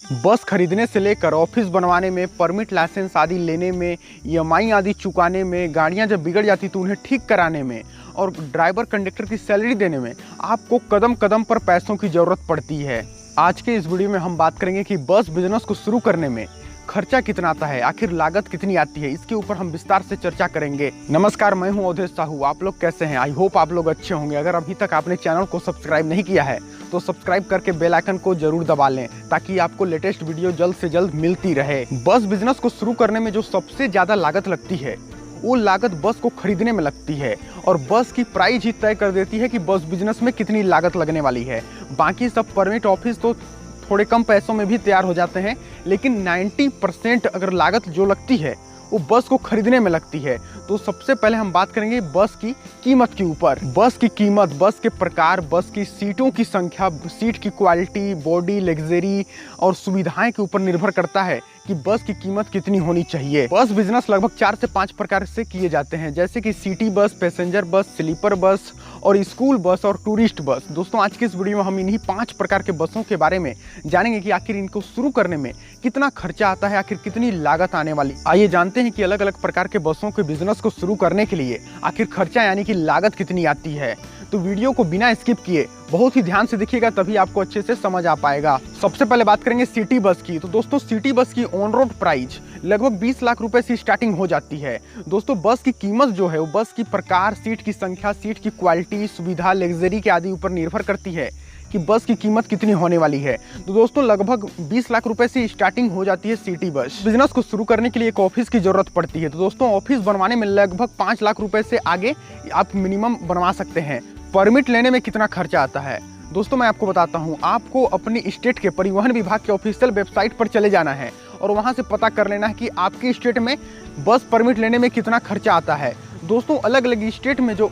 बस खरीदने से लेकर ऑफिस बनवाने में, परमिट लाइसेंस आदि लेने में, ईएमआई आदि चुकाने में, गाड़ियां जब बिगड़ जाती तो उन्हें ठीक कराने में और ड्राइवर कंडक्टर की सैलरी देने में आपको कदम कदम पर पैसों की ज़रूरत पड़ती है। आज के इस वीडियो में हम बात करेंगे कि बस बिजनेस को शुरू करने में खर्चा कितना आता है, आखिर लागत कितनी आती है, इसके ऊपर हम विस्तार से चर्चा करेंगे। नमस्कार, मैं हूं अवधेश साहू। आप लोग कैसे हैं? आई होप आप लोग अच्छे होंगे। अगर अभी तक आपने चैनल को सब्सक्राइब नहीं किया है तो सब्सक्राइब करके बेल आइकन को जरूर दबा लें ताकि आपको लेटेस्ट वीडियो जल्द से जल्द मिलती रहे। बस बिजनेस को शुरू करने में जो सबसे ज़्यादा लागत लगती है वो लागत बस को खरीदने में लगती है और बस की प्राइस ही तय कर देती है कि बस बिजनेस में कितनी लागत लगने वाली है। बाकी सब परमिट ऑफिस तो थोड़े कम पैसों में भी तैयार हो जाते हैं, लेकिन 90% अगर लागत जो लगती है वो बस को खरीदने में लगती है। तो सबसे पहले हम बात करेंगे बस की कीमत के ऊपर। बस की कीमत, बस के प्रकार, बस की सीटों की संख्या, सीट की क्वालिटी, बॉडी, लग्जरी और सुविधाएं के ऊपर निर्भर करता है कि बस की कीमत कितनी होनी चाहिए। बस बिजनेस लगभग 4 से 5 प्रकार से किए जाते हैं, जैसे कि सिटी बस, पैसेंजर बस, स्लीपर बस और स्कूल बस और टूरिस्ट बस। दोस्तों, आज की इस वीडियो में हम इन्हीं 5 प्रकार के बसों के बारे में जानेंगे कि आखिर इनको शुरू करने में कितना खर्चा आता है, आखिर कितनी लागत आने वाली। आइए जानते हैं कि अलग अलग प्रकार के बसों के बिजनेस को शुरू करने के लिए आखिर खर्चा यानी कि लागत कितनी आती है। तो वीडियो को बिना स्किप किए बहुत ही ध्यान से देखिएगा, तभी आपको अच्छे से समझ आ पाएगा। सबसे पहले बात करेंगे सिटी बस की। तो दोस्तों, सिटी बस की ऑन रोड प्राइस लगभग 20 लाख रुपए से स्टार्टिंग हो जाती है। दोस्तों, बस की कीमत जो है वो बस की प्रकार, सीट की संख्या, सीट की क्वालिटी, सुविधा, लग्जरी के आदि ऊपर निर्भर करती है कि बस की कीमत कितनी होने वाली है। तो दोस्तों, लगभग 20 लाख रुपए से स्टार्टिंग हो जाती है सिटी बस। बिजनेस को शुरू करने के लिए एक ऑफिस की जरूरत पड़ती है। तो दोस्तों, ऑफिस बनवाने में लगभग 5 लाख रुपए से आगे आप मिनिमम बनवा सकते हैं। परमिट लेने में कितना खर्चा आता है, दोस्तों मैं आपको बताता हूं। आपको अपनी स्टेट के परिवहन विभाग के ऑफिशियल वेबसाइट पर चले जाना है और वहां से पता कर लेना है कि आपकी स्टेट में बस परमिट लेने में कितना खर्चा आता है। दोस्तों, अलग अलग स्टेट में जो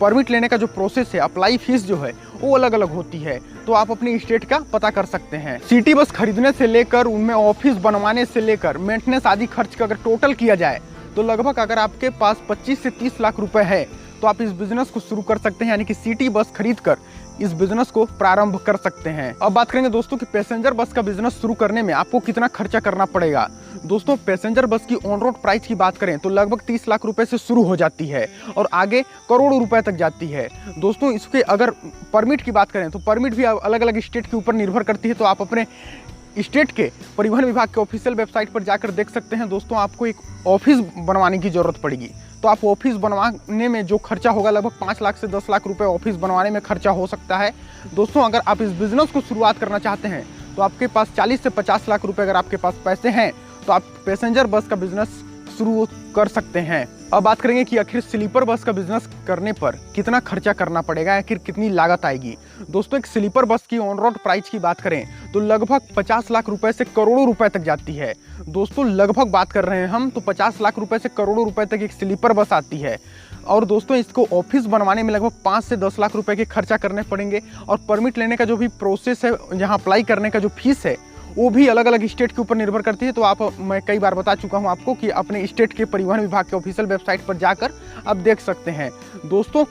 परमिट लेने का जो प्रोसेस है, अप्लाई फीस जो है वो अलग अलग होती है, तो आप अपनी स्टेट का पता कर सकते हैं। सिटी बस खरीदने से लेकर उनमें ऑफिस बनवाने से लेकर मेंटेनेंस आदि खर्च का अगर टोटल किया जाए तो लगभग अगर आपके पास 25 से 30 लाख रुपए है तो आप इस बिजनेस को शुरू कर सकते हैं, यानी कि सिटी बस खरीद कर इस बिजनेस को प्रारंभ कर सकते हैं। अब बात करेंगे दोस्तों कि पैसेंजर बस का बिजनेस शुरू करने में आपको कितना खर्चा करना पड़ेगा। दोस्तों, पैसेंजर बस की ऑन रोड प्राइस की बात करें तो लगभग 30 लाख रुपए से शुरू हो जाती है और आगे करोड़ों रुपए तक जाती है। दोस्तों, इसके अगर परमिट की बात करें तो परमिट भी अलग अलग स्टेट के ऊपर निर्भर करती है, तो आप अपने स्टेट के परिवहन विभाग के ऑफिशियल वेबसाइट पर जाकर देख सकते हैं। दोस्तों, आपको एक ऑफिस बनवाने की जरूरत पड़ेगी, तो आप ऑफिस बनवाने में जो खर्चा होगा लगभग 5 लाख से 10 लाख रुपए ऑफिस बनवाने में खर्चा हो सकता है। दोस्तों, अगर आप इस बिजनेस को शुरुआत करना चाहते हैं तो आपके पास 40 से 50 लाख रुपए अगर आपके पास पैसे हैं तो आप पैसेंजर बस का बिजनेस शुरू कर सकते हैं। अब बात करेंगे कि आखिर स्लीपर बस का बिजनेस करने पर कितना खर्चा करना पड़ेगा, आखिर कितनी लागत आएगी। दोस्तों, एक स्लीपर बस की ऑन रोड प्राइस की बात करें तो लगभग 50 लाख रुपए से करोड़ों रुपए तक जाती है। दोस्तों, लगभग बात कर रहे हैं हम, तो 50 लाख रुपए से करोड़ों रुपए तक एक स्लीपर बस आती है। और दोस्तों, इसको ऑफिस बनवाने में लगभग 5 से 10 लाख रुपए के खर्चा करने पड़ेंगे और परमिट लेने का जो भी प्रोसेस है, यहाँ अप्लाई करने का जो फीस है वो भी अलग अलग स्टेट के ऊपर निर्भर करती है। तो मैं कई बार बता चुका हूं आपको कि अपने स्टेट के परिवहन विभाग के ऑफिशियल वेबसाइट पर जाकर आप देख सकते हैं। दोस्तों,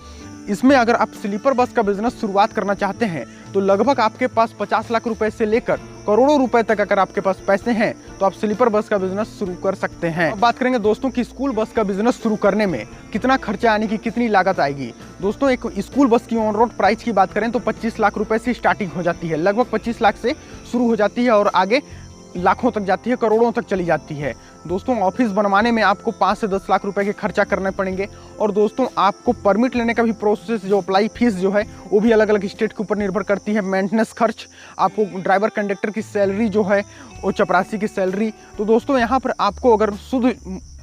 इसमें अगर आप स्लीपर बस का बिजनेस शुरुआत करना चाहते हैं तो लगभग आपके पास 50 लाख रुपए से लेकर करोड़ों रुपए तक अगर आपके पास पैसे हैं तो आप स्लीपर बस का बिजनेस शुरू कर सकते हैं। अब बात करेंगे दोस्तों कि स्कूल बस का बिजनेस शुरू करने में कितना खर्चा यानी कि कितनी लागत आएगी। दोस्तों, एक स्कूल बस की ऑन रोड प्राइस की बात करें तो 25 लाख रुपए से स्टार्टिंग हो जाती है, लगभग 25 लाख से शुरू हो जाती है और आगे लाखों तक जाती है, करोड़ों तक चली जाती है। दोस्तों, ऑफिस बनवाने में आपको 5 से 10 लाख रुपए के खर्चा करने पड़ेंगे और दोस्तों, आपको परमिट लेने का भी प्रोसेस, जो अप्लाई फीस जो है वो भी अलग अलग स्टेट के ऊपर निर्भर करती है। मेंटेनेंस खर्च, आपको ड्राइवर कंडक्टर की सैलरी जो है वो चपरासी की सैलरी। तो दोस्तों, यहाँ पर आपको अगर शुद्ध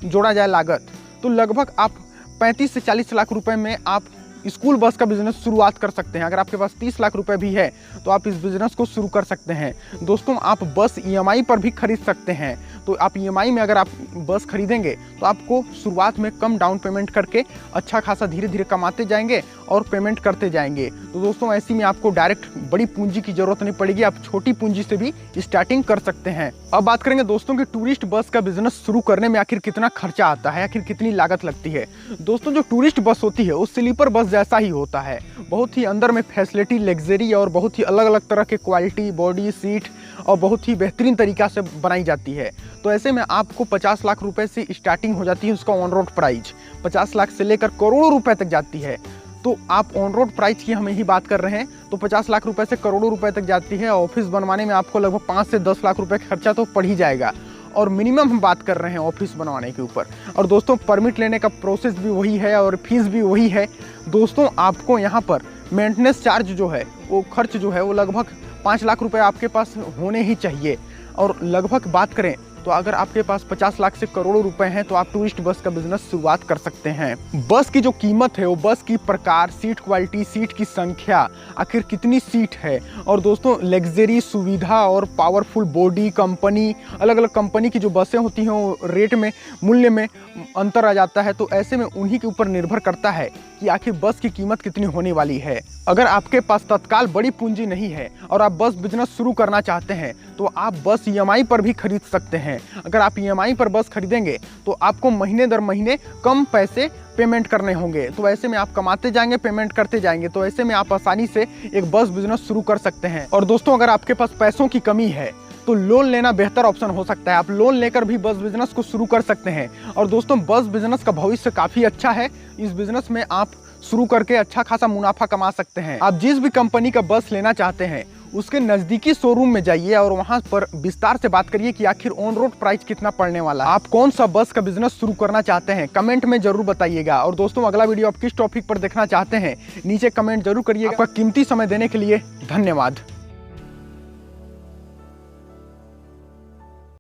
जोड़ा जाए लागत तो लगभग आप 35 से 40 लाख रुपए में आप स्कूल बस का बिजनेस शुरुआत कर सकते हैं। अगर आपके पास 30 लाख रुपए भी है तो आप इस बिजनेस को शुरू कर सकते हैं। दोस्तों, आप बस ईएमआई पर भी खरीद सकते हैं। तो आप ईएमआई में अगर आप बस खरीदेंगे तो आपको शुरुआत में कम डाउन पेमेंट करके अच्छा खासा धीरे धीरे कमाते जाएंगे और पेमेंट करते जाएंगे। तो दोस्तों, ऐसी में आपको डायरेक्ट बड़ी पूंजी की जरूरत नहीं पड़ेगी, आप छोटी पूंजी से भी स्टार्टिंग कर सकते हैं। अब बात करेंगे दोस्तों कि टूरिस्ट बस का बिजनेस शुरू करने में आखिर कितना खर्चा आता है, आखिर कितनी लागत लगती है। दोस्तों, जो टूरिस्ट बस होती है वो स्लीपर बस जैसा ही होता है, बहुत ही अंदर में फैसिलिटी, लग्जरी और बहुत ही अलग अलग तरह के क्वालिटी, बॉडी, सीट और बहुत ही बेहतरीन तरीक़ा से बनाई जाती है। तो ऐसे में आपको 50 लाख रुपए से स्टार्टिंग हो जाती है उसका ऑन रोड प्राइस, 50 लाख से लेकर करोड़ों रुपए तक जाती है। तो आप ऑन रोड प्राइस की हम यही बात कर रहे हैं, तो 50 लाख रुपए से करोड़ों रुपए तक जाती है। ऑफिस बनवाने में आपको लगभग 5 से 10 लाख रुपए खर्चा तो पड़ ही जाएगा, और मिनिमम हम बात कर रहे हैं ऑफिस बनवाने के ऊपर। और दोस्तों परमिट लेने का प्रोसेस भी वही है और फीस भी वही है। दोस्तों आपको यहाँ पर मेंटेनेंस चार्ज जो है वो खर्च जो है वो लगभग 5 लाख रुपए आपके पास होने ही चाहिए। और लगभग बात करें तो अगर आपके पास 50 लाख से करोड़ों रुपए हैं तो आप टूरिस्ट बस का बिजनेस शुरुआत कर सकते हैं। बस की जो कीमत है वो बस की प्रकार, सीट क्वालिटी, सीट की संख्या, आखिर कितनी सीट है, और दोस्तों लग्जरी, सुविधा और पावरफुल बॉडी, कंपनी, अलग अलग कंपनी की जो बसें होती हैं वो रेट में, मूल्य में अंतर आ जाता है। तो ऐसे में उन्हीं के ऊपर निर्भर करता है कि आखिर बस की कीमत कितनी होने वाली है। अगर आपके पास तत्काल बड़ी पूंजी नहीं है और आप बस बिजनेस शुरू करना चाहते हैं तो आप बस EMI पर भी खरीद सकते हैं। अगर आप EMI पर बस खरीदेंगे तो आपको महीने दर महीने कम पैसे पेमेंट करने होंगे। तो ऐसे में आप कमाते जाएंगे, पेमेंट करते जाएंगे। तो ऐसे में आप आसानी से एक बस बिजनेस शुरू कर सकते हैं। और दोस्तों अगर आपके पास पैसों की कमी है तो लोन लेना बेहतर ऑप्शन हो सकता है। आप लोन लेकर भी बस बिजनेस को शुरू कर सकते हैं। और दोस्तों बस बिजनेस का भविष्य काफ़ी अच्छा है। इस बिजनेस में आप शुरू करके अच्छा खासा मुनाफा कमा सकते हैं। आप जिस भी कंपनी का बस लेना चाहते हैं उसके नज़दीकी शोरूम में जाइए और वहां पर विस्तार से बात करिए कि आखिर ऑन रोड प्राइस कितना पड़ने वाला है। आप कौन सा बस का बिजनेस शुरू करना चाहते हैं कमेंट में जरूर बताइएगा। और दोस्तों अगला वीडियो आप किस टॉपिक पर देखना चाहते हैं नीचे कमेंट जरूर करिएगा। आपका कीमती समय देने के लिए धन्यवाद।